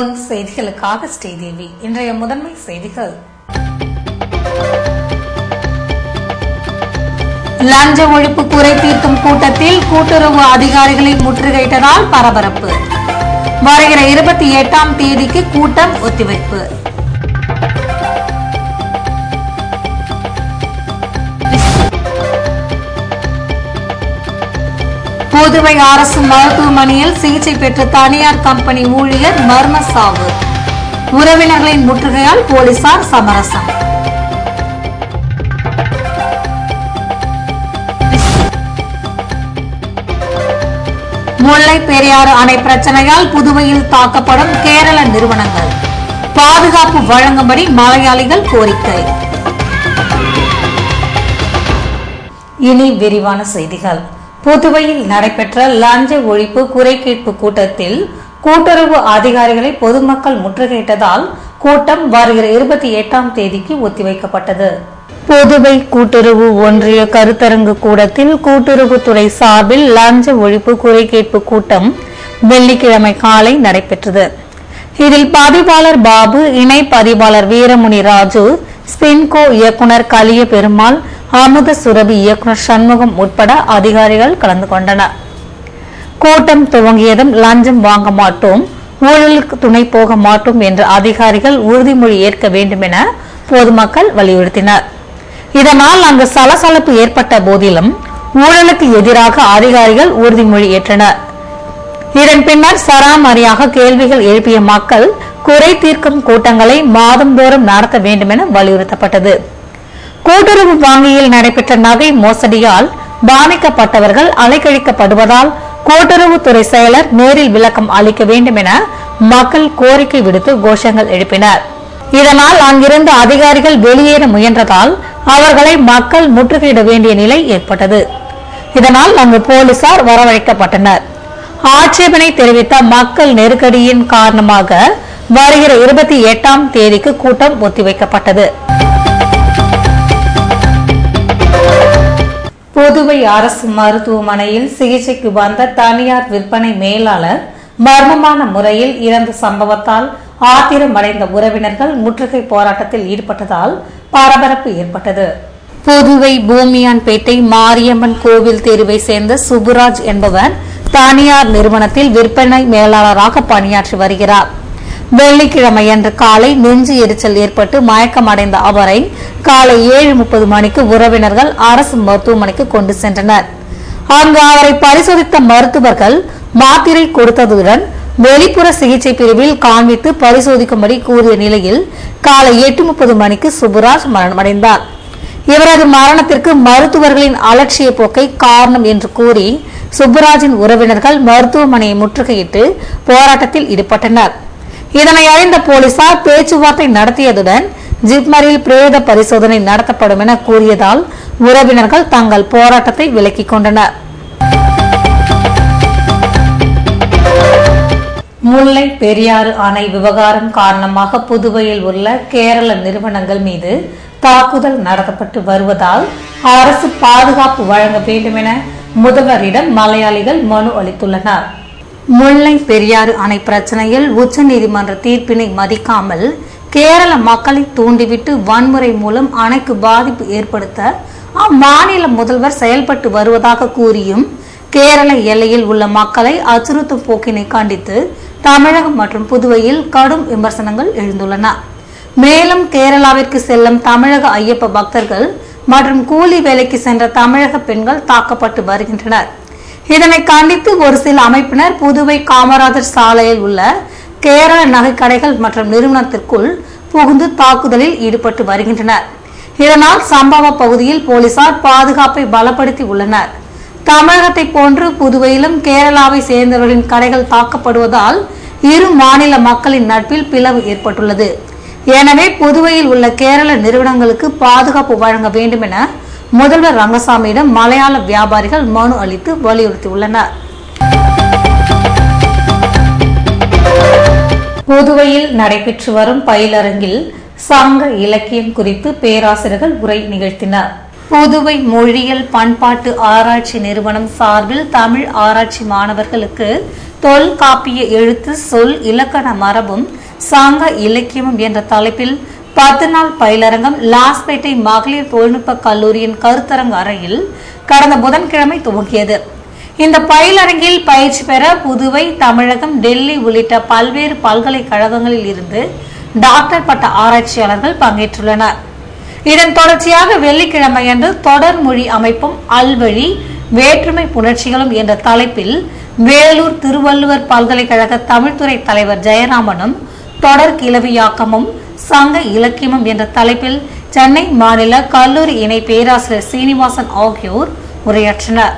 Moon செய்திகளுக்காக ஸ்ரீதேவி. இன்றைய முதன்மை செய்திகள். லஞ்ச ஒழிப்பு குறை தீர்க்கும் கூட்டத்தில் கூட்டுறவு அதிகாரிகளை முற்றுகையிட்டதால் பரபரப்பு. வருகிற 28ஆம் தேதிக்கு கூட்டம் ஒத்திவைப்பு. புதுவை அரசு மருத்துவமனையில் சிகிச்சை பெற்ற தனியார் கம்பெனி ஊழியர் மர்ம சாவு. உறவினர்களின் முற்றுகையால் போலீசார் சமரசம். முல்லை பெரியாறு அணை பிரச்சனையால் புதுவையில் தாக்கப்படும் கேரள நிறுவனங்கள். பாதுகாப்பு வழங்கும்படி மலையாளிகள் கோரிக்கை. இனி விரிவான செய்திகள். புதுவையில் நடைபெற்ற லஞ்ச ஒழிப்பு குறை கேட்பு கூட்டத்தில் கூட்டுறவு அதிகாரிகளை பொதுமக்கள் முற்றுகையிட்டதால் கூட்டம் வருகிற 28ஆம் தேதிக்கு ஒத்திவைக்கப்பட்டது. புதுவை கூட்டுறவு ஒன்றிய கருத்தரங்கு கூடத்தில் கூட்டுறவுத்துறை சார்பில் லஞ்ச ஒழிப்பு குறை கேட்பு கூட்டம் வெள்ளிக்கிழமை காலை நடைபெற்றது. இதில் பதிவாளர் பாபு, இணை பதிவாளர் வீரமுனி ராஜு, ஸ்பின்கோ இயக்குனர் கலிய பெருமாள், அமுத சுரபி இயக்குனர் சண்முகம் உட்பட அதிகாரிகள் கலந்து கொண்டனர். கூட்டம் துவங்கியதும் லஞ்சம் வாங்க மாட்டோம், ஊழலுக்கு துணை போக மாட்டோம் என்ற அதிகாரிகள் உறுதிமொழி ஏற்க வேண்டும் என பொதுமக்கள் வலியுறுத்தினர். இதனால் அங்கு சலசலப்பு ஏற்பட்ட போதிலும் ஊழலுக்கு எதிராக அதிகாரிகள் உறுதிமொழி ஏற்றனர். இதன் பின்னர் சராமரியாக கேள்விகள் எழுப்பிய மக்கள் குறை தீர்க்கும் கூட்டங்களை மாதந்தோறும் நடத்த வேண்டும் என வலியுறுத்தப்பட்டது. கூட்டுறவு வங்கியில் நடைபெற்ற நகை மோசடியால் பாதிக்கப்பட்டவர்கள் அலைக்கழிக்கப்படுவதால் கூட்டுறவுத்துறை செயலர் நேரில் விளக்கம் அளிக்க வேண்டும் என மக்கள் கோரிக்கை விடுத்து கோஷங்கள் எழுப்பினர். இதனால் அங்கிருந்து அதிகாரிகள் வெளியேற முயன்றதால் அவர்களை மக்கள் முற்றுகையிட வேண்டிய நிலை ஏற்பட்டது. இதனால் அங்கு போலீசார் வரவழைக்கப்பட்டனர். ஆட்சேபனை தெரிவித்த மக்கள் நெருக்கடியின் காரணமாக வருகிற 28ஆம் தேதிக்கு கூட்டம் ஒத்திவைக்கப்பட்டது. புதுவை அரசு மருத்துவமனையில் சிகிச்சைக்கு வந்த தனியார் விற்பனை மேலாளர் மர்மமான முறையில் இறந்த சம்பவத்தால் ஆத்திரமடைந்த உறவினர்கள் முற்றுகை போராட்டத்தில் ஈடுபட்டதால் பரபரப்பு ஏற்பட்டது. புதுவை பூமியான்பேட்டை மாரியம்மன் கோவில் தெருவை சேர்ந்த சுப்புராஜ் என்பவர் தனியார் நிறுவனத்தில் விற்பனை மேலாளராக பணியாற்றி வருகிறார். வெள்ளிக்கிழமையன்று காலை நெஞ்சு எரிச்சல் ஏற்பட்டு மயக்கமடைந்த அவரை காலை 7:30 மணிக்கு உறவினர்கள் அரசு மருத்துவமனைக்கு கொண்டு சென்றனர். அங்கு அவரை பரிசோதித்த மருத்துவர்கள் மாத்திரை கொடுத்ததுடன் வெளிப்புற சிகிச்சை பிரிவில் காண்பித்து பரிசோதிக்கும்படி கூறிய நிலையில் காலை 8:30 மணிக்கு சுப்புராஜ் மரணமடைந்தார். இவரது மரணத்திற்கு மருத்துவர்களின் அலட்சிய போக்கை காரணம் என்று கூறி சுப்புராஜின் உறவினர்கள் மருத்துவமனையை முற்றுகையிட்டு போராட்டத்தில் ஈடுபட்டனர். இதனை அறிந்த போலீசார் பேச்சுவார்த்தை நடத்தியதுடன் ஜிப்மரில் பிரேத பரிசோதனை நடத்தப்படும் என கூறியதால் உறவினர்கள் தங்கள் போராட்டத்தை விலக்கிக் கொண்டனர். முல்லை பெரியாறு அணை விவகாரம் காரணமாக புதுவையில் உள்ள கேரள நிறுவனங்கள் மீது தாக்குதல் நடத்தப்பட்டு வருவதால் அரசு பாதுகாப்பு வழங்க வேண்டும் என முதல்வரிடம் மலையாளிகள் மனு அளித்துள்ளனர். முல்லை பெரியாறு அணை பிரச்சனையில் உச்சநீதிமன்ற தீர்ப்பினை மதிக்காமல் கேரள மக்களை தூண்டிவிட்டு வன்முறை மூலம் அணைக்கு பாதிப்பு ஏற்படுத்த அம்மாநில முதல்வர் செயல்பட்டு வருவதாக கூறியும் கேரள எல்லையில் உள்ள மக்களை அச்சுறுத்தும் போக்கினை கண்டித்து தமிழகம் மற்றும் புதுவையில் கடும் விமர்சனங்கள் எழுந்துள்ளன. மேலும் கேரளாவிற்கு செல்லும் தமிழக ஐயப்ப பக்தர்கள் மற்றும் கூலி வேலைக்கு சென்ற தமிழக பெண்கள் தாக்கப்பட்டு வருகின்றனர். இதனை கண்டித்து ஒரு சில அமைப்பினர் புதுவை காமராஜர் சாலையில் உள்ள கேரள நகைக்கடைகள் மற்றும் நிறுவனத்திற்குள் புகுந்து தாக்குதலில் ஈடுபட்டு வருகின்றனர். இதனால் சம்பவ பகுதியில் போலீசார் பாதுகாப்பை பலப்படுத்தி உள்ளனர். தமிழகத்தை போன்று புதுவையிலும் கேரளாவை சேர்ந்தவர்களின் கடைகள் தாக்கப்படுவதால் இரு மாநில மக்களின் நட்பில் பிளவு ஏற்பட்டுள்ளது. எனவே புதுவையில் உள்ள கேரள நிறுவனங்களுக்கு பாதுகாப்பு வழங்க வேண்டும் என முதல்வர் ரங்கசாமியிடம் மலையாள வியாபாரிகள் மனு அளித்து வலியுறுத்தியுள்ளனர். புதுவையில் நடைபெற்று வரும் பயிலரங்கில் சங்க இலக்கியம் குறித்து பேராசிரியர்கள் உரை நிகழ்த்தினர். புதுவை மொழியியல் பண்பாட்டு ஆராய்ச்சி நிறுவனம் சார்பில் தமிழ் ஆராய்ச்சி மாணவர்களுக்கு தொல்காப்பிய எழுத்து சொல் இலக்கண மரபும் சங்க இலக்கியமும் என்ற தலைப்பில் 10 நாள் பயிலரங்கம் லாஸ்பேட்டை மகளிர் தொழில்நுட்ப கல்லூரியின் கருத்தரங்க அறையில் கடந்த புதன்கிழமை துவங்கியது. இந்த பயிலரங்கில் பயிற்சி பெற புதுவை, தமிழகம், டெல்லி உள்ளிட்ட பல்வேறு பல்கலைக்கழகங்களில் இருந்து டாக்டர் பட்ட ஆராய்ச்சியாளர்கள் பங்கேற்றுள்ளனர். இதன் தொடர்ச்சியாக வெள்ளிக்கிழமையன்று தொடர் மொழி அமைப்பும் அல்வழி வேற்றுமை புணர்ச்சிகளும் என்ற தலைப்பில் வேலூர் திருவள்ளுவர் பல்கலைக்கழக தமிழ்துறை தலைவர் ஜெயராமனும் தொடர் கிளவியாக்கமும் சங்க இலக்கியமும் என்ற தலைப்பில் சென்னை மாநில கல்லூரி இணை பேராசிரியர் சீனிவாசன் ஆகியோர் உரையாற்றினர்.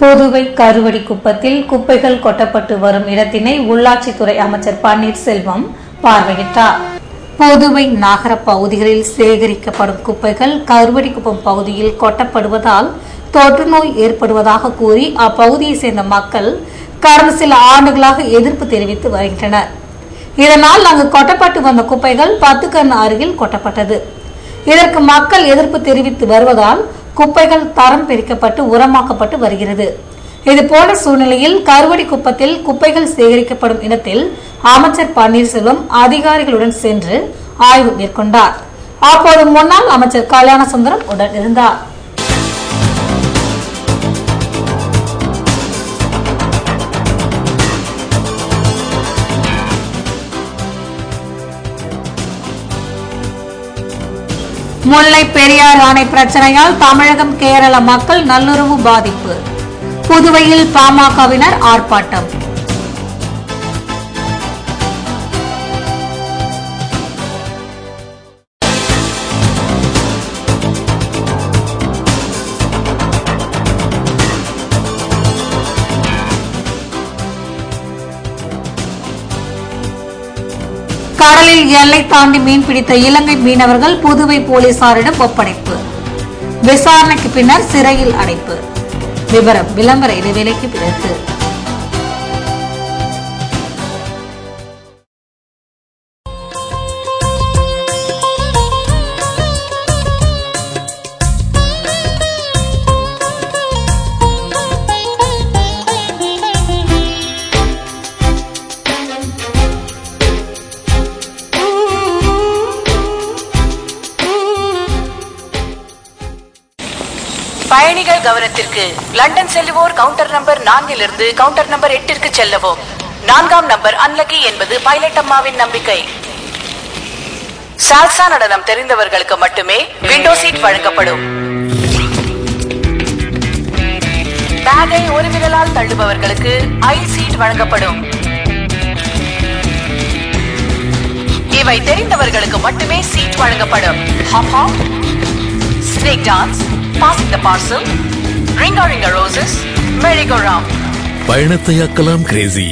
புதுவை கருவடிக்குப்பத்தில் குப்பைகள் கொட்டப்பட்டு வரும் இடத்தினை உள்ளாட்சித்துறை அமைச்சர் பன்னீர்செல்வம் பார்வையிட்டார். புதுவை நகர பகுதிகளில் சேகரிக்கப்படும் குப்பைகள் கருவடிக்குப்பம் பகுதியில் கொட்டப்படுவதால் தொற்று நோய் ஏற்படுவதாக கூறி அப்பகுதியை சேர்ந்த மக்கள் கடந்த சில ஆண்டுகளாக எதிர்ப்பு தெரிவித்து வருகின்றனர். இதனால் அங்கு கொட்டப்பட்டு வந்த குப்பைகள் 10 கண் அருகில் கொட்டப்பட்டது. இதற்கு மக்கள் எதிர்ப்பு தெரிவித்து வருவதால் குப்பைகள் தரம் பிரிக்கப்பட்டு உரமாக்கப்பட்டு வருகிறது. இதுபோன்ற சூழ்நிலையில் கருவடிக்குப்பத்தில் குப்பைகள் சேகரிக்கப்படும் இடத்தில் அமைச்சர் பன்னீர்செல்வம் அதிகாரிகளுடன் சென்று ஆய்வு மேற்கொண்டார். அப்போது முன்னாள் அமைச்சர் கல்யாணசுந்தரம் உடன் இருந்தார். முல்லை பெரியாறு அணை பிரச்சனையால் தமிழகம், கேரள மக்கள் நல்லுறவு பாதிப்பு. புதுவையில் பாமகவினர் ஆர்ப்பாட்டம். கடலில் எல்லை தாண்டி மீன்பிடித்த இலங்கை மீனவர்கள் புதுவை போலீசாரிடம் ஒப்படைப்பு. விசாரணைக்கு பின்னர் சிறையில் அடைப்பு. விவரம் விளம்பர இடைவேளைக்கு பிறகு. பயணிகள் கவனத்திற்கு. லண்டன் செல்லுவோர் கவுண்டர் நம்பர் 4 கவுண்டர் நம்பர் 8 செல்லவும். 4ஆம் நம்பர் அன்லக்கி என்பது பைலட் அம்மாவின் நம்பிக்கை. சால்சா நடனம் தெரிந்தவர்களுக்கு மட்டுமே விண்டோ சீட் வழங்கப்படும். பேக்கை ஒரு விரலால் தள்ளுபவர்களுக்கு ஐ சீட் வழங்கப்படும். இவை தெரிந்தவர்களுக்கு மட்டுமே சீட் வழங்கப்படும். Hop hop, snake dance, passing the parcel, ring roses, merry-go-round. பயணத்தை ஆக்கலாம் கிரேசி.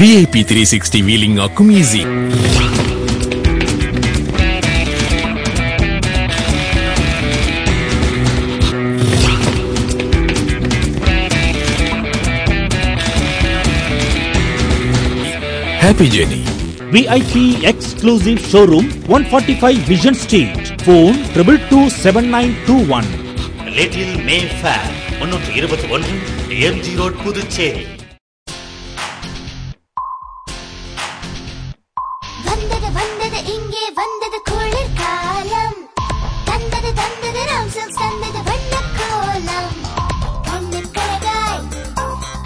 VIP 360 வீலிங் ஆக்கும் easy. Happy journey. VIP exclusive showroom 145 Vision Street. Phone 222921. Little Mayfair 321 MG road, Puducherry. வந்தது வந்தது இங்கே வந்தது குளிர் காலம். தந்தது தந்தது ராம்சல் தந்தது வண்ண கோலம். கண்ணின் கழகாய்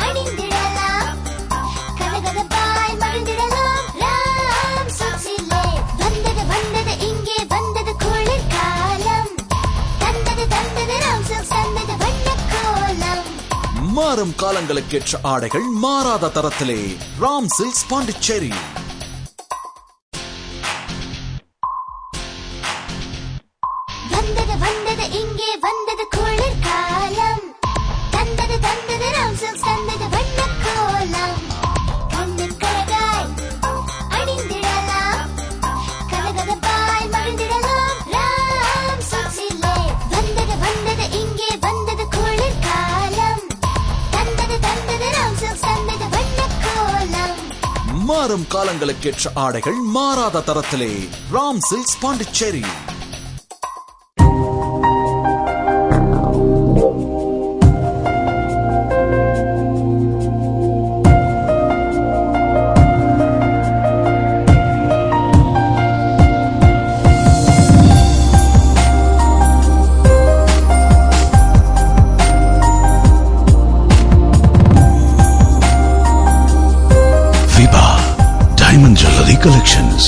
அணிந்திடலாம், கலகலப்பாய் மகிழ்ந்திடலாம் ராம்சல்ஸிலே. வந்தது வந்தது இங்கே வந்தது குளிர் காலம். தந்தது தந்தது ராம்சல் தந்தது வண்ண கோலம். மாறும் காலங்களுக்கேற்ற ஆடைகள் மாறாத தரத்திலே ராம்சில்க்ஸ் பாண்டிச்சேரி. வந்தது வந்தது இங்கே வந்தது குளிர் காலம். தந்தது தந்தது ராம்சல் தந்தது வண்ண கோலம். கண்ணின் கழகாய் அணிந்திடலாம், கலகலப்பாய் மகிழ்ந்திடலாம் ராம்சல்ஸிலே. வந்தது வந்தது இங்கே வந்தது குளிர் காலம். தந்தது தந்தது ராம்சல் தந்தது வண்ண கோலம். மாறும் காலங்களுக்கேற்ற ஆடைகள் மாறாத தரத்திலே Ram silks Pondicherry. Diamond Jewelry Collections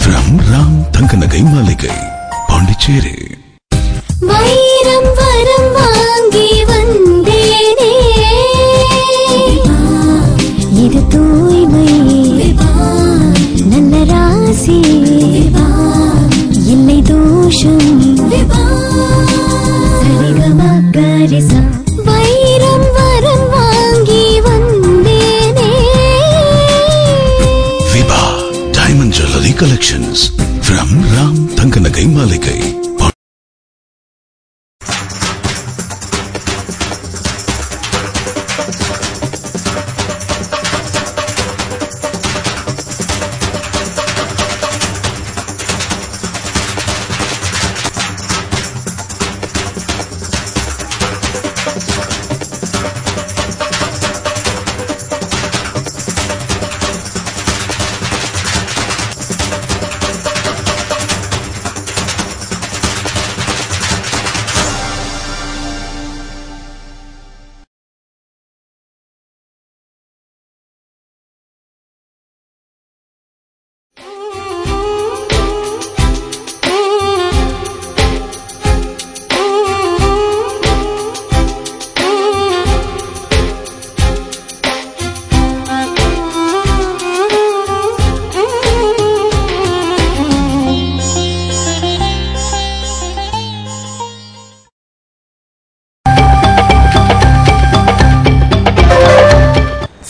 from Ram Tanganagai Maligai, Pondicherry. வைரம் வரம் வாங்கி வந்தேனே, இது தூய்மை நல்ல ராசி இல்லை தோஷம் சரிகமகரிசா. வைரம் வரம் வாங்கி வந்தேனே. Diamond Jewelry Collections from Ram Tanganagai Maligai.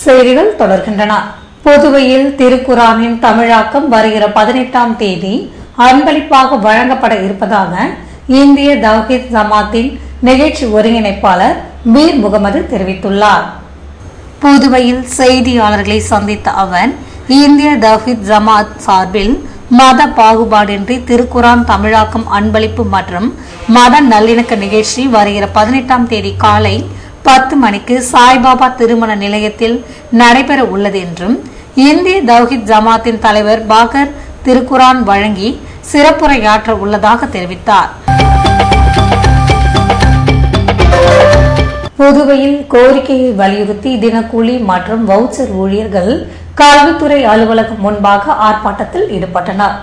செய்திகள் தொடர்கின்றன. புதுவையில் திருக்குரானின் தமிழாக்கம் வருகிற 18ஆம் தேதி அன்பளிப்பாக வழங்கப்பட இருப்பதாக இந்திய தவ்ஹீத் ஜமாத்தின் நிகழ்ச்சி ஒருங்கிணைப்பாளர் மீர் முகமது தெரிவித்துள்ளார். புதுவையில் செய்தியாளர்களை சந்தித்த அவர், இந்திய தவ்ஹீத் ஜமாத் சார்பில் மத பாகுபாடின்றி திருக்குரான் தமிழாக்கம் அன்பளிப்பு மற்றும் மத நல்லிணக்க நிகழ்ச்சி வருகிற 18ஆம் தேதி காலை 10 மணிக்கு சாய்பாபா திருமண நிலையத்தில் நடைபெற உள்ளது என்றும், இந்திய தவ்ஹீத் ஜமாத்தின் தலைவர் பாகர் திருக்குரான் வழங்கி சிறப்புரையாற்ற உள்ளதாக தெரிவித்தார். புதுவையில் கோரிக்கையை வலியுறுத்தி தினக்கூலி மற்றும் வவுச்சர் ஊழியர்கள் கல்வித்துறை அலுவலகம் முன்பாக ஆர்ப்பாட்டத்தில் ஈடுபட்டனர்.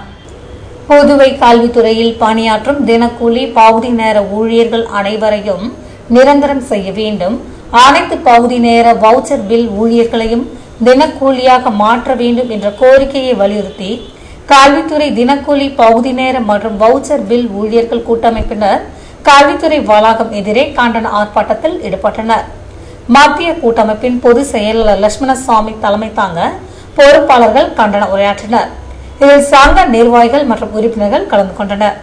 புதுவை கல்வித்துறையில் பணியாற்றும் தினக்கூலி பகுதி நேர ஊழியர்கள் அனைவரையும் நிரந்தரம் செய்ய வேண்டும், அனைத்து பகுதி நேர வவுச்சர் பில் ஊழியர்களையும் தினக்கூலியாக மாற்ற வேண்டும் என்ற கோரிக்கையை வலியுறுத்தி கல்வித்துறை தினக்கூலி பகுதி நேர மற்றும் வவுச்சர் பில் ஊழியர்கள் கூட்டமைப்பினர் கல்வித்துறை வளாகம் எதிரே கண்டன ஆர்ப்பாட்டத்தில் ஈடுபட்டனர். மத்திய கூட்டமைப்பின் பொதுச் செயலாளர் லட்சுமணசாமி தலைமை தாங்க பொறுப்பாளர்கள் கண்டன உரையாற்றினர். இதில் சங்க நிர்வாகிகள் மற்றும் உறுப்பினர்கள் கலந்து கொண்டனர்.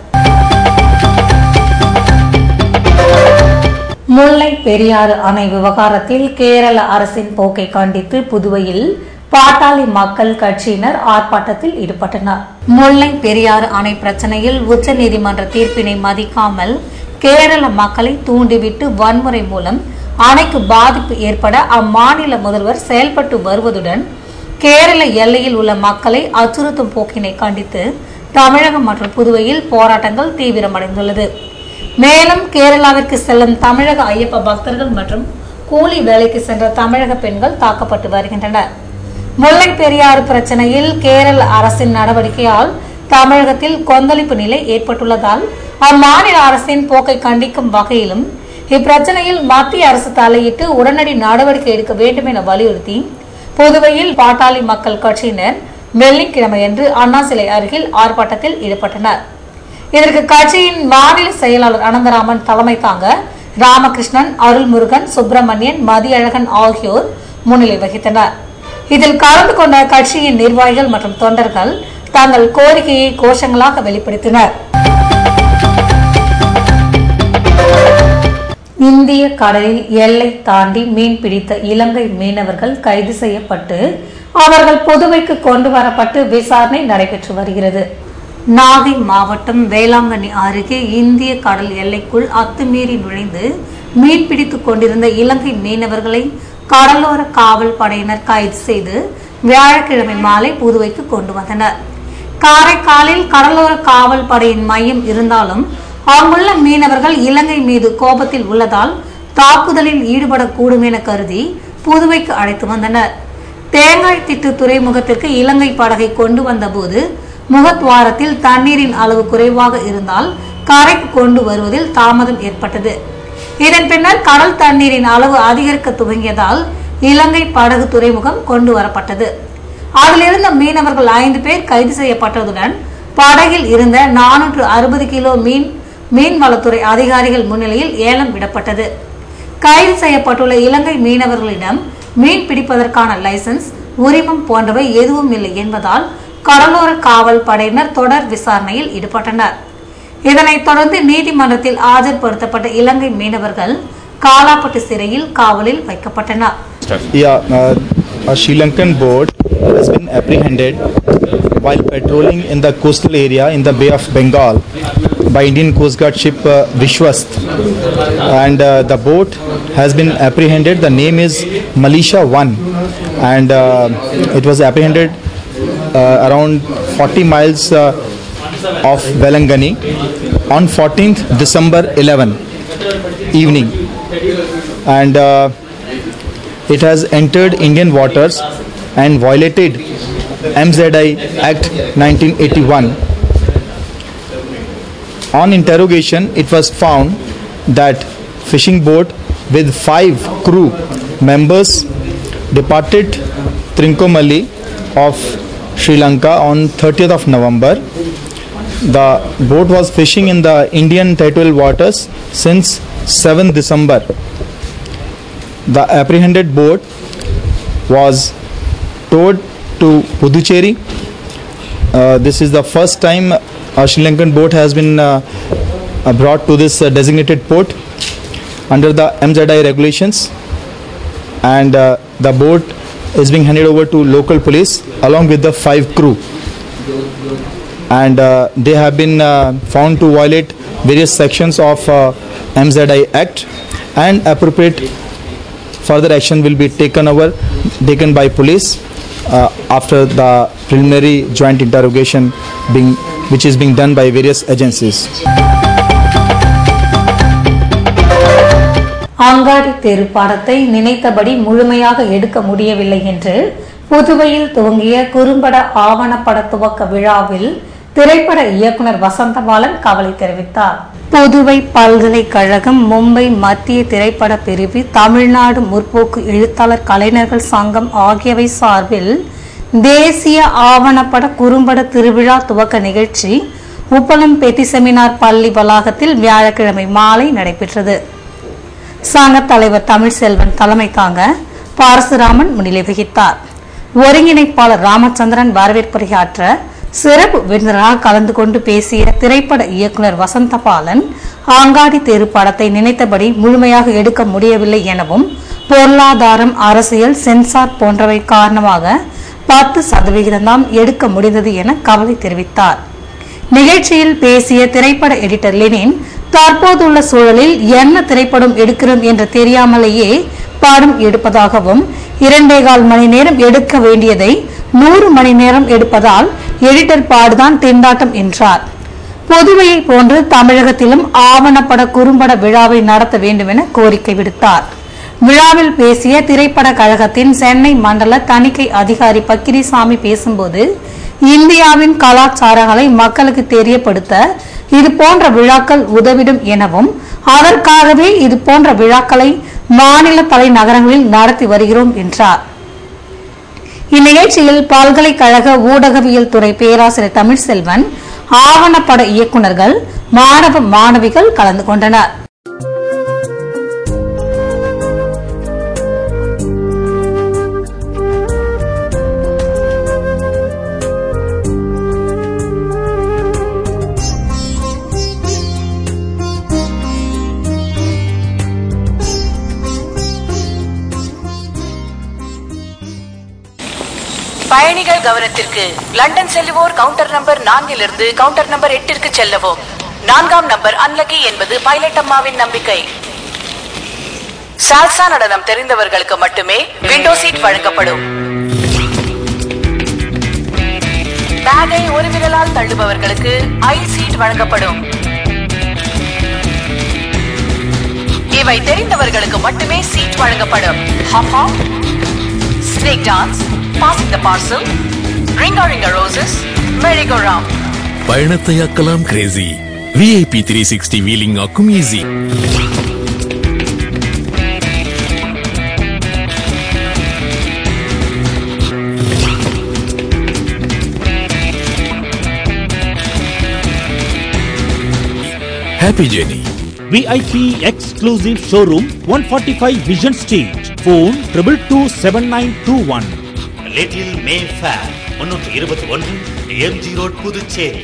முல்லை பெரியாறு அணை விவகாரத்தில் கேரள அரசின் போக்கை கண்டித்து புதுவையில் பாட்டாளி மக்கள் கட்சியினர் ஆர்ப்பாட்டத்தில் ஈடுபட்டனர். முல்லை பெரியாறு அணை பிரச்சனையில் உச்சநீதிமன்ற தீர்ப்பினை மதிக்காமல் கேரள மக்களை தூண்டிவிட்டு வன்முறை மூலம் அணைக்கு பாதிப்பு ஏற்பட அம்மாநில முதல்வர் செயல்பட்டு வருவதுடன் கேரள எல்லையில் உள்ள மக்களை அச்சுறுத்தும் போக்கினை கண்டித்து தமிழகம் மற்றும் புதுவையில் போராட்டங்கள் தீவிரமடைந்துள்ளது. மேலும் கேரளாவிற்கு செல்லும் தமிழக ஐயப்ப பக்தர்கள் மற்றும் கூலி வேலைக்கு சென்ற தமிழக பெண்கள் தாக்கப்பட்டு வருகின்றனர். முல்லை பெரியாறு பிரச்சனையில் கேரள அரசின் நடவடிக்கையால் தமிழகத்தில் கொந்தளிப்பு நிலை ஏற்பட்டுள்ளதால் அம்மாநில அரசின் போக்கை கண்டிக்கும் வகையிலும் இப்பிரச்சனையில் மத்திய அரசு தலையிட்டு உடனடி நடவடிக்கை எடுக்க வேண்டும் என வலியுறுத்தி புதுவையில் பாட்டாளி மக்கள் கட்சியினர் வெள்ளிக்கிழமையன்று அண்ணா சிலை அருகில் ஆர்ப்பாட்டத்தில் ஈடுபட்டனர். இதற்கு கட்சியின் மாநில செயலாளர் அனந்தராமன் தலைமை தாங்க ராமகிருஷ்ணன், அருள்முருகன், சுப்பிரமணியன், மதியழகன் ஆகியோர் முன்னிலை வகித்தனர். இதில் கலந்து கொண்ட கட்சியின் நிர்வாகிகள் மற்றும் தொண்டர்கள் தங்கள் கோரிக்கையை கோஷங்களாக வெளிப்படுத்தினர். இந்திய கடலில் எல்லை தாண்டி மீன் பிடித்த இலங்கை மீனவர்கள் கைது செய்யப்பட்டு அவர்கள் புதுவைக்கு கொண்டு வரப்பட்டு விசாரணை நடைபெற்று வருகிறது. நாகை மாவட்டம் வேளாங்கண்ணி அருகே இந்திய கடல் எல்லைக்குள் அத்துமீறி நுழைந்து மீன்பிடித்துக் கொண்டிருந்த இலங்கை மீனவர்களை கடலோர காவல் படையினர் கைது செய்து வியாழக்கிழமை மாலை புதுவைக்கு கொண்டு வந்தனர். காரைக்காலில் கடலோர காவல் படையின் மையம் இருந்தாலும் அங்குள்ள மீனவர்கள் இலங்கை மீது கோபத்தில் உள்ளதால் தாக்குதலில் ஈடுபடக்கூடும் என கருதி புதுவைக்கு அழைத்து வந்தனர். தேங்காய் திட்டு துறைமுகத்திற்கு இலங்கை படகை கொண்டு வந்தபோது முகத்வாரத்தில் தண்ணீரின் அளவு குறைவாக இருந்தால் கரைக்கு கொண்டு வருவதில் தாமதம் ஏற்பட்டது. இதன் பின்னர் கடல் தண்ணீரின் அளவு அதிகரிக்க துவங்கியதால் இலங்கை படகு துறைமுகம் கொண்டு வரப்பட்டது. அதில் இருந்த மீனவர்கள் 5 பேர் கைது செய்யப்பட்டதுடன் படகில் இருந்த 460 கிலோ மீன்வளத்துறை அதிகாரிகள் முன்னிலையில் ஏலம் விடப்பட்டது. கைது செய்யப்பட்டுள்ள இலங்கை மீனவர்களிடம் மீன் பிடிப்பதற்கான லைசன்ஸ், உரிமம் போன்றவை எதுவும் இல்லை என்பதால் கடலோர காவல் படையினர் தொடர் விசாரணையில் ஈடுபட்டனர். இதனைத் தொடர்ந்து நீதிமன்றத்தில் ஆஜர்படுத்தப்பட்ட இலங்கை மீனவர்கள் காலாப்பட்டு சிறையில் காவலில் வைக்கப்பட்டனர். A Sri Lankan boat has been apprehended while patrolling in the coastal area in the Bay of Bengal by Indian Coast Guard ship Vishwast, and the boat has been apprehended. The name is Malaysia 1, and it was apprehended around 40 miles of Velangani on 14th December 11 evening, and it has entered Indian waters and violated MZI Act 1981. On interrogation, it was found that fishing boat with 5 crew members departed Trincomalee of Sri Lanka on 30th of November. The boat was fishing in the Indian territorial waters since 7th December. The apprehended boat was towed to Puducherry. This is the first time a Sri Lankan boat has been brought to this designated port under the MZI regulations, and the boat is being handed over to local police along with the 5 crew, and they have been found to violate various sections of MZI Act, and appropriate further action will be taken by police after the preliminary joint interrogation which is being done by various agencies. அங்காடி தெரு பாடத்தை நினைத்தபடி முழுமையாக எடுக்க முடியவில்லை என்று புதுவையில் துவங்கிய குறும்பட ஆவணப்பட துவக்க விழாவில் திரைப்பட இயக்குனர் வசந்தபாலன் கவலை தெரிவித்தார். புதுவை பல்கலைக்கழகம், மும்பை மத்திய திரைப்பட பிரிவு, தமிழ்நாடு முற்போக்கு எழுத்தாளர் கலைஞர்கள் சங்கம் ஆகியவை சார்பில் தேசிய ஆவணப்பட குறும்பட திருவிழா துவக்க நிகழ்ச்சி உப்பளம் பெட்டி செமினார் பள்ளி வளாகத்தில் வியாழக்கிழமை மாலை நடைபெற்றது. சங்க தலைவர் தமிழ்செல்வன் தலைமை தாங்க பாரசுராமன் முன்னிலை வகித்தார். ஒருங்கிணைப்பாளர் ராமச்சந்திரன் வரவேற்புரையாற்ற சிறப்பு விருந்தினராக கலந்து கொண்டு பேசிய திரைப்பட இயக்குனர் வசந்தபாலன், அங்காடி தெரு படத்தை நினைத்தபடி முழுமையாக எடுக்க முடியவில்லை எனவும் பொருளாதாரம், அரசியல், சென்சார் போன்றவை காரணமாக 10% தான் எடுக்க முடிந்தது என கவலை தெரிவித்தார். நிகழ்ச்சியில் பேசிய திரைப்பட எடிட்டர் லெனின், தற்போதுள்ள சூழலில் என்ன திரைப்படம் எடுக்கிறோம் என்று தெரியாமலேயே படம் எடுப்பதாகவும் 2.25 மணி நேரம் எடுக்க வேண்டியதை 100 மணி நேரம் எடுப்பதால் எடிட்டர் பாடுதான் திண்டாட்டம் என்றார். புதுவையை போன்று தமிழகத்திலும் ஆவணப்பட குறும்பட விழாவை நடத்த வேண்டும் என கோரிக்கை விடுத்தார். விழாவில் பேசிய திரைப்பட கழகத்தின் சென்னை மண்டல தணிக்கை அதிகாரி பக்கிரிசாமி பேசும்போது, இந்தியாவின் கலாச்சாரங்களை மக்களுக்கு தெரியப்படுத்த இது போன்ற விழாக்கள் உதவிடும் எனவும், அதற்காகவே இது போன்ற விழாக்களை மாநில தலைநகரங்களில் நடத்தி வருகிறோம் என்றார். இந்நிகழ்ச்சியில் பல்கலைக்கழக ஊடகவியல் துறை பேராசிரியர் தமிழ்செல்வன், ஆவணப்பட இயக்குநர்கள், மாணவ மாணவிகள் கலந்து கொண்டனர். பயணிகள் கவனத்திற்கு லண்டன் செல்லுவோர் கவுண்டர் நம்பர் 4 கவுண்டர் நம்பர் 8 செல்லவும். 4ஆம் நம்பர் அன்லக்கி என்பது பைலட் அம்மாவின் நம்பிக்கை. சால்சா நடனம் தெரிந்தவர்களுக்கு மட்டுமே விண்டோ சீட் வழங்கப்படும். பேக்கை ஒரு விரலால் தள்ளுபவர்களுக்கு ஐ சீட் வழங்கப்படும். இவை தெரிந்தவர்களுக்கு மட்டுமே சீட் வழங்கப்படும். Hop hop, snake dance, passing the parcel, ringa ringa roses, merry go round. பயணத்தை ஆக்கலாம் கிரேசி, விஐபி 360 வீலிங் ஆக்கும் easy. Happy journey. VIP exclusive showroom 145 Vision Street. Phone 222791. Little Mayfair 321 MG road Puducherry.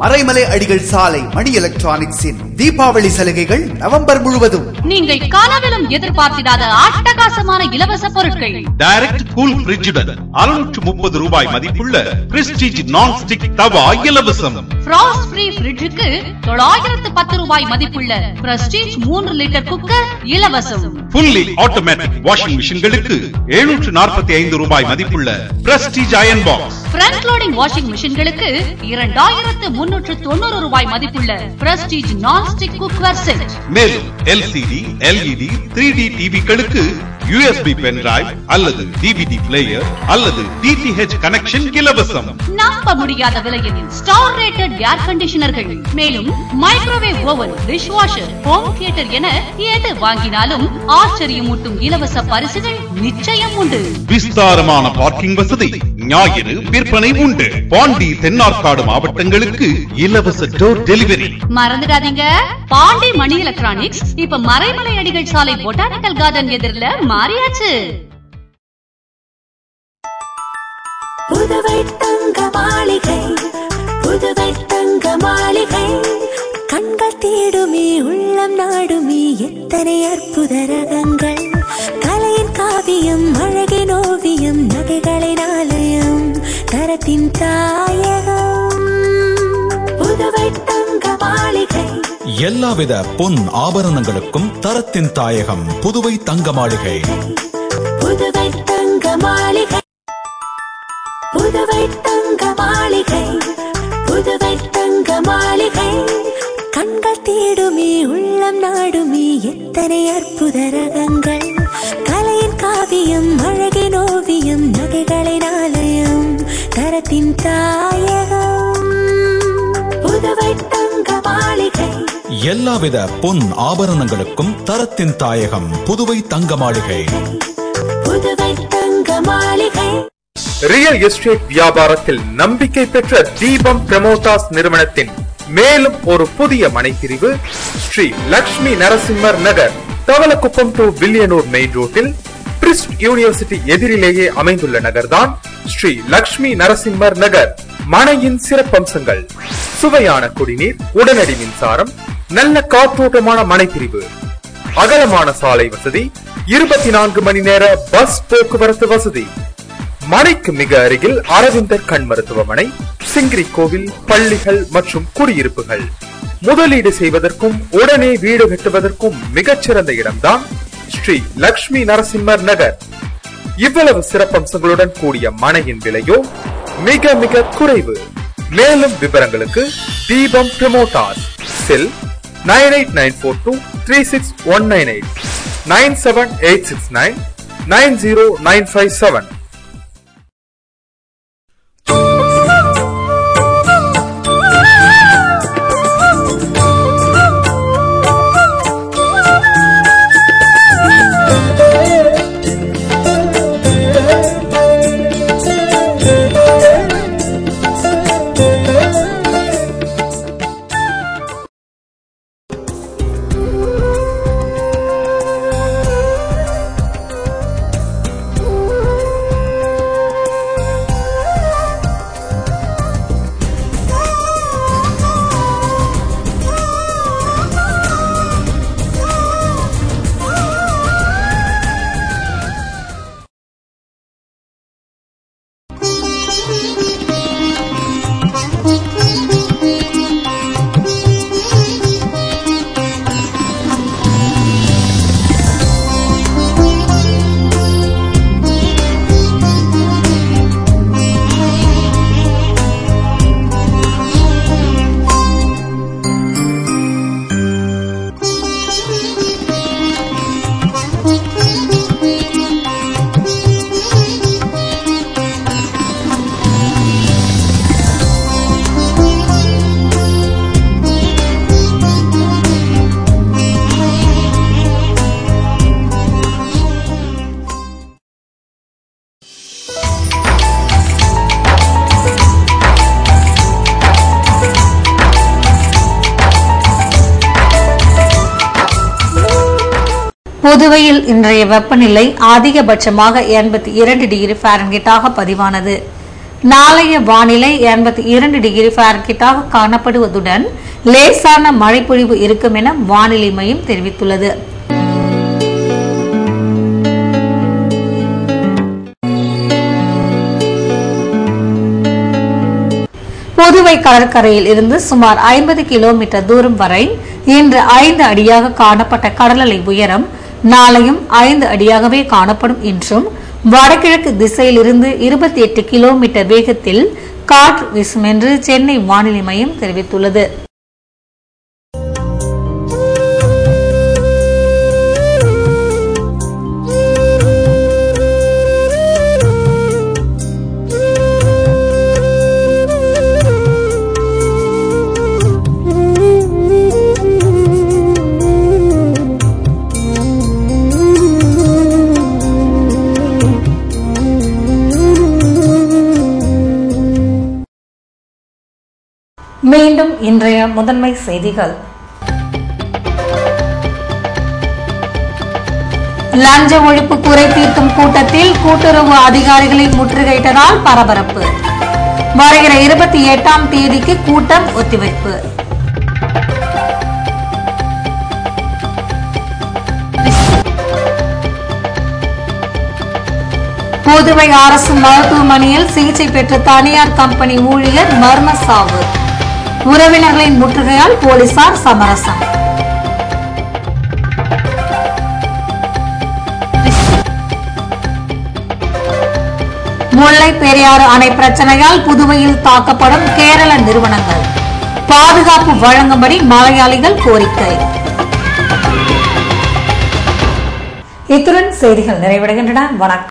Maraimalai Adigal சாலை மணி எலக்ட்ரானிக்ஸின் தீபாவளி சலுகைகள் November முழுவதும். நீங்கள் காலவெலும் எதிர்பார்த்திடாத அட்டகாசமான இலவச பொருட்கள். டைரக்ட் கூல் ஃப்ரிட்ஜுடன் 630 ரூபாய் மதிப்புள்ள பிரஸ்டீஜ் நான் ஸ்டிக் தவா இலவசம். ஃப்ராஸ்ட் ஃப்ரீ ஃப்ரிட்ஜுக்கு 910 ரூபாய் மதிப்புள்ள பிரஸ்டீஜ் 3 லிட்டர் குக்கர் இலவசம். ஃபுல்லி ஆட்டோமேட்டிக் வாஷிங் மிஷின்களுக்கு 745 ரூபாய் மதிப்புள்ள Prestige iron box. Front loading washing மிஷின்களுக்கு 2390 ரூபாய் மதிப்புள்ள பிரஸ்டீஜ் நான்-ஸ்டிக் குக்வேர் செட். மேலும் LCD, LED, 3D டிவிகளுக்கு USB பென் டிரைவ் அல்லது DVD பிளேயர் அல்லது DTH கனெக்ஷன் இலவசம். நம்ப முடியாத விலையில் ஸ்டார் ரேட்டட் ஏர் கண்டிஷனர்கள், மேலும் microwave oven, dish washer, home theatre என எது வாங்கினாலும் ஆச்சரியமூட்டும் இலவச பரிசுகள் நிச்சயம் உண்டு. விஸ்தாரமான பார்க்கிங் வசதி, ஞாயிறு விற்பனை உண்டு. பாண்டி, தென்னார்காடு மாவட்டங்களுக்கு இலவச டோர் டெலிவரி. மறந்துடாதீங்க, பாண்டி மணி எலக்ட்ரானிக்ஸ் இப்ப மறைமலை அடிகள் சாலை பொட்டானிக்கல் கார்டன் எதிரில மாறியாச்சு. புதுவை தங்க மாளிகை, புதுவை தங்க மாளிகை, கண்கள் தேடுமே உள்ளம் நாடுமே எத்தனை அற்புத ரகங்கள், கலையின் காவியம் அழகின் ஓவியம் நகைகளின் ஆலயம் தரத்தின் தாயகம் புதுவை தங்க மாளிகை. எல்லாவித பொன் ஆபரணங்களுக்கும் தரத்தின் தாயகம் புதுவை தங்க மாளிகை. புதுவை தங்க மாளிகை, புதுவை தங்க மாளிகை, புதுவை தங்க மாளிகை, கண்கள் தேடுமே உள்ளம் நாடுமே எத்தனை அற்புத ரகங்கள், கலையின் காவியம் அழகின் ஓவியம் நகைகளின் ஆலயம் தரத்தின் தாயகம் புதுவை தங்க மாளிகை. எல்லாவித பொன் ஆபரணங்களுக்கும் தரத்தின் தாயகம் புதுவை தங்க மாளிகை. புதுவை தங்க மாளிகை. ரியல் எஸ்டேட் வியாபாரத்தில் நம்பிக்கை பெற்ற தீபம் பிரமோட்டாஸ் நிறுவனத்தின் மேலும் ஒரு புதிய மனைப்பிரிவு ஸ்ரீ லட்சுமி நரசிம்மர் நகர், தவளக்குப்பம் டு வில்லியனூர் மெயின் ரோட்டில் பிரிஸ்ட் யூனிவர்சிட்டி எதிரிலேயே அமைந்துள்ள நகர்தான் ஸ்ரீ லட்சுமி நரசிம்மர் நகர். மனையின் சிறப்பம்சங்கள்: சுவையான குடிநீர், உடனடி மின்சாரம், நல்ல காற்றோட்டமான மனைப்பிரிவு, அகலமான சாலை வசதி, 24 மணி நேர பஸ் போக்குவரத்து வசதி. மனைக்கு மிக அருகில் அரவிந்தர் கண் மருத்துவமனை, சிங்கிரி கோவில், பள்ளிகள் மற்றும் குடியிருப்புகள். முதலீடு செய்வதற்கும் உடனே வீடு கட்டுவதற்கும் மிகச்சிறந்த இடம்தான் ஸ்ரீ லட்சுமி நரசிம்மர் நகர். இவ்வளவு சிறப்பம்சங்களுடன் கூடிய மனையின் விலையோ மிக மிக குறைவு. மேலும் விவரங்களுக்கு தீபம் பிரமோட்டாஸ், செல் 9894236198, 9786990957. புதுவையில் இன்றைய வெப்பநிலை அதிகபட்சமாக 82 டிகிரி ஃபாரன்ஹீட்டாக பதிவானது. நாளைய வானிலை 82 டிகிரி ஃபாரன்ஹீட்டாக காணப்படுவதுடன் லேசான மழைப்பொழிவு இருக்கும் என வானிலை மையம் தெரிவித்துள்ளது. புதுவை கடற்கரையில் இருந்து சுமார் 50 கிலோமீட்டர் தூரம் வரை இன்று 5 அடியாக காணப்பட்ட கடல் அலை உயரம் நாளையும் 5 அடியாகவே காணப்படும் என்றும் வடகிழக்கு திசையில் இருந்து 28 கிலோமீட்டர் வேகத்தில் காற்று வீசும் என்று சென்னை வானிலை மையம் தெரிவித்துள்ளது. மீண்டும் இன்றைய முதன்மை செய்திகள். லஞ்ச ஒழிப்பு குறை தீர்க்கும் கூட்டத்தில் கூட்டுறவு அதிகாரிகளை முற்றுகையிட்டதால் பரபரப்பு. வருகிற 28ஆம் தேதிக்கு கூட்டம் ஒத்திவைப்பு. புதுவை அரசு மருத்துவமனையில் சிகிச்சை பெற்ற தனியார் கம்பெனி ஊழியர் மர்ம சாவு. உறவினர்களின் முற்றுகையால் போலீசார் சமரசம். முல்லை பெரியாறு அணை பிரச்சனையால் புதுவையில் தாக்கப்படும் கேரள நிறுவனங்கள் பாதுகாப்பு வழங்கும்படி மலையாளிகள் கோரிக்கை. இத்துடன் செய்திகள் நிறைவடைகின்றன. வணக்கம்.